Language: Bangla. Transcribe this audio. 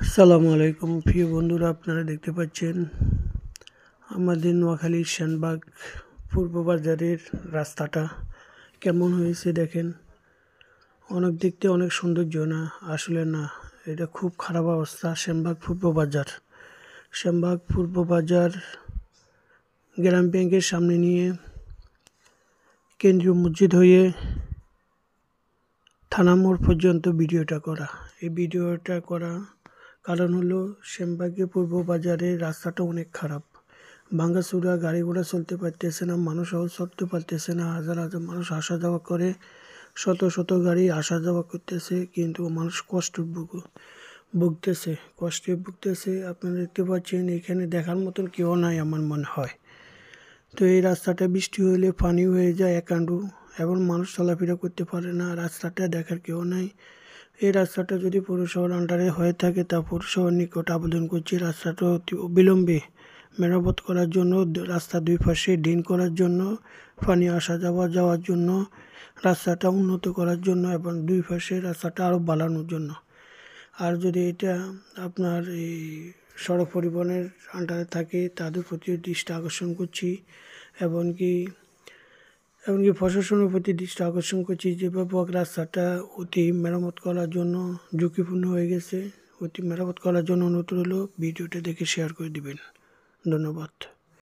আসসালামু আলাইকুম প্রিয় বন্ধুরা, আপনারা দেখতে পাচ্ছেন আমাদের নোয়াখালীর শানবাগ পূর্ব বাজারের রাস্তাটা কেমন হয়েছে দেখেন। দেখতে অনেক সৌন্দর্য, না আসলে না, এটা খুব খারাপ অবস্থা। শ্যামবাগ পূর্ব বাজার গ্রাম ব্যাংকের সামনে নিয়ে কেন্দ্রীয় মসজিদ হয়ে থানা মোড় পর্যন্ত এই ভিডিওটা করা কারণ হলো শ্যামবাগের পূর্ব বাজারের রাস্তাটা অনেক খারাপ, ভাঙাচোরা, গাড়ি ঘোড়া চলতে পারতেছে না, মানুষও চলতে পারতেছে না। হাজার হাজার মানুষ আসা যাওয়া করে, শত শত গাড়ি আসা যাওয়া করতেছে, কিন্তু মানুষ ভুগতেছে। আপনারা দেখতে পাচ্ছেন এখানে দেখার মতন কেউ নাই আমার মনে হয়। তো এই রাস্তাটা বৃষ্টি হলে পানি হয়ে যায় একান্ডু, এবং মানুষ চলাফেরা করতে পারে না, রাস্তাটা দেখার কেউ নাই। এই রাস্তাটা যদি পৌরসভার আন্ডারে হয়ে থাকে তা পৌরসভার নিকট আবেদন করছি রাস্তাটা অতি অবিলম্বে মেরামত করার জন্য, রাস্তার দুই পাশে ড্রেন করার জন্য, পানি আসা যাওয়ার জন্য, রাস্তাটা উন্নত করার জন্য, এবং দুই পাশে রাস্তাটা আরও বাড়ানোর জন্য। আর যদি এটা আপনার এই সড়ক পরিবহনের আন্ডারে থাকে তাদের প্রতি দৃষ্টি আকর্ষণ করছি, এমনকি প্রশাসনের প্রতি দৃষ্টি আকর্ষণ করছি যে রাস্তাটা অতি মেরামত করার জন্য ঝুঁকিপূর্ণ হয়ে গেছে। অতি মেরামত করার জন্য অনুরোধ হলো ভিডিওটা দেখে শেয়ার করে দিবেন। ধন্যবাদ।